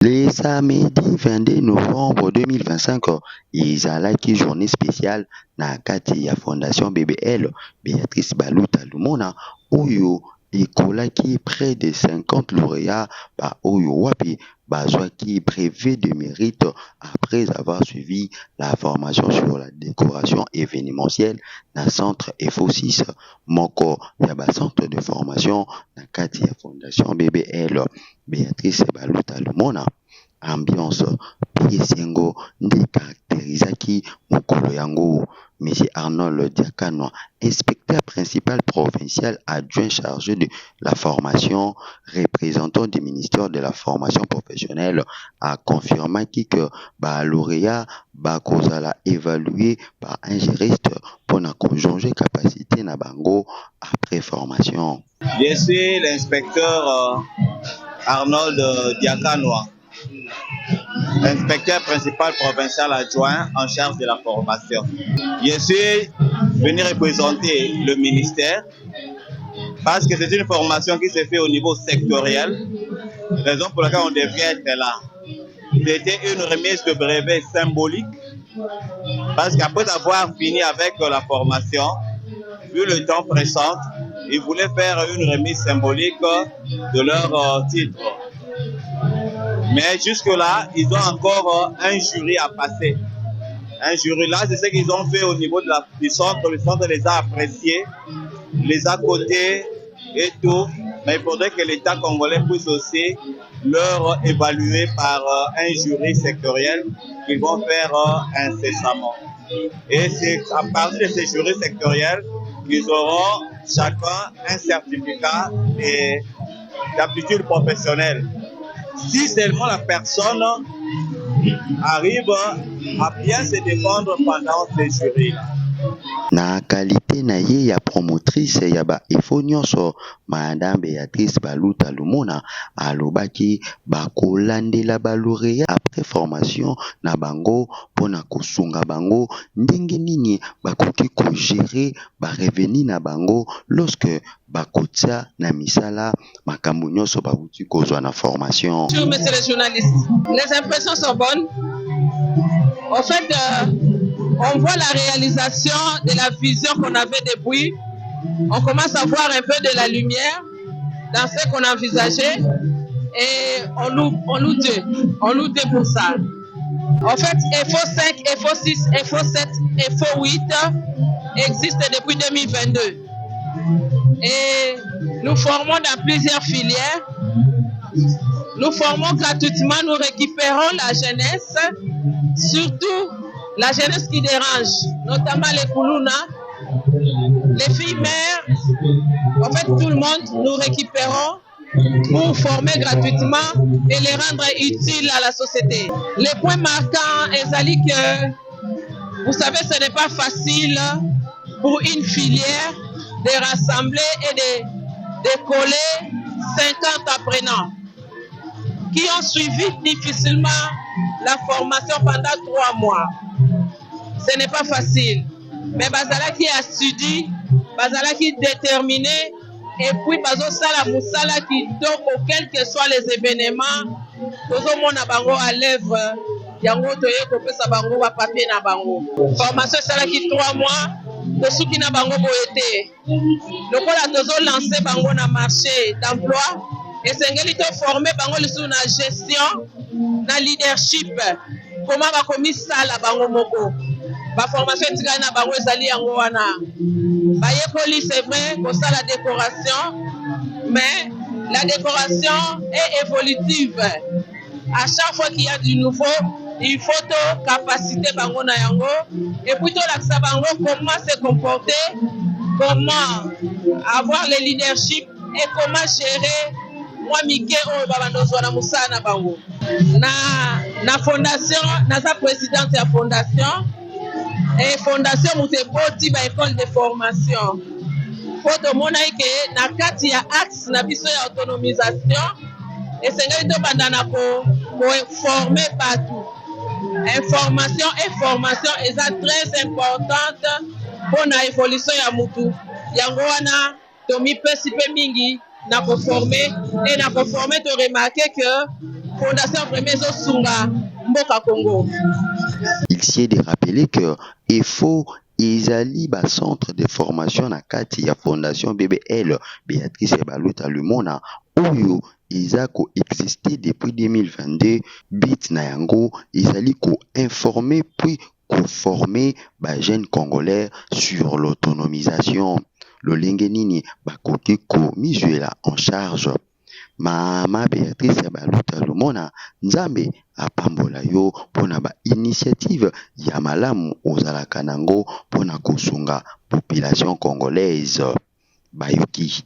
Le samedi 22 novembre 2025 ezalaki journée spéciale na kati ya fondation BBL Béatrice Baluta Lumona oyo ekolaki près de 50 lauréats oyo wapi bazwaki brevet de mérite après avoir suivi la formation sur la décoration événementielle na centre FO6 moko ya centre de formation na kati ya fondation BBL Béatrice Baluta Lumona. Ambiance piesi yango nde caractérisaki mokolo yango. Monsieur Arnold Diakanoa, inspecteur principal provincial adjoint chargé de la formation, représentant du ministère de la formation professionnelle, a confirmé que lauréat bakozala évalué par un juriste pour na conjoncter capacité na bango après formation. Je suis l'inspecteur Arnold Diakanoa, inspecteur principal provincial adjoint en charge de la formation. Je suis venu représenter le ministère parce que c'est une formation qui se fait au niveau sectoriel, raison pour laquelle on devait être là. C'était une remise de brevet symbolique parce qu'après avoir fini avec la formation, vu le temps pressant, ils voulaient faire une remise symbolique de leur titre. Mais jusque-là, ils ont encore un jury à passer. Un jury là, c'est ce qu'ils ont fait au niveau du centre. Le centre les a appréciés, les a cotés et tout. Mais il faudrait que l'État congolais puisse aussi leur évaluer par un jury sectoriel qu'ils vont faire incessamment. Et c'est à partir de ces jurys sectoriels qu'ils auront chacun un certificat d'aptitude professionnelle. Si seulement la personne arrive à bien se défendre pendant ces jurys. Na qualité na ye ya promotrice ya efo nyonso Madame Béatrice Baluta Lumona alobaki bakolandela lauréat après formation na bango pona kosunga bango ndenge nini bakoki gérer revenu na bango lorsque bakotia na misala makambo nyonso bauti kozwa na formation. Bonjour monsieur le journaliste, les impressions sont bonnes. En fait, on voit la réalisation de la vision qu'on avait depuis. On commence à voir un peu de la lumière dans ce qu'on envisageait et on loue pour ça. En fait, FO5, FO6, FO7, FO8 existent depuis 2022 et nous formons dans plusieurs filières. Nous formons gratuitement, nous récupérons la jeunesse, surtout la jeunesse qui dérange, notamment les Koulouna, les filles mères, en fait tout le monde, nous récupérons pour former gratuitement et les rendre utiles à la société. Les points marquants, Ezali, que vous savez, ce n'est pas facile pour une filière de rassembler et de coller 50 apprenants qui ont suivi difficilement la formation pendant 3 mois. Ce n'est pas facile. Mais Bazala qui a studié, Bazala qui est déterminé, et puis Bazo Sala Moussala qui donc quels que soient les événements, Bazo Mona Bango à l'œuvre, Yango Toye Kopesa Bango va papier na Bango. Formation Sala qui 3 mois, de ceux qui na Bango Boete. Donc on a toujours lancé Bango na marché d'emploi. Et c'est ce formé bango sur la gestion, na leadership, comment va commis ça la bango moko. La formation tika na bango ezali yango wana. Ba yekoli c'est vrai pour ça la décoration, mais la décoration est évolutive. À chaque fois qu'il y a du nouveau, il faut to capacité bango na yango et puis to l'accès bango comment se comporter, comment avoir le leadership et comment gérer moi mike o babandozwa na musana bango na fondation na sa présidente ya fondation et fondation muteboti ba école de formation poto mona ke na kati ya axe na biso ya autonomisation et sengai to bandana ko former partout. Information et formation est très importante pour la évolution ya mutu yango wana to mi pesi pe mingi na conformer et na conformer to remarquer que fondation vraiment ezosunga mboka Congo. Il s'y est de rappeler que il faut ezali ba centre de formation na kati ya fondation BBL Béatrice Baluta Lumona oyo eza ko exister depuis 2022. But na yango ezali ko informer puis ko former ba jeunes congolais sur l'autonomisation, lolenge nini bakoki ko mizuela en charge. Mama Béatrice Baluta Lumona nzambe apambola yo mpona ba initiative ya malamu ozalaka nango mpona kosunga population congolaise. Bayoki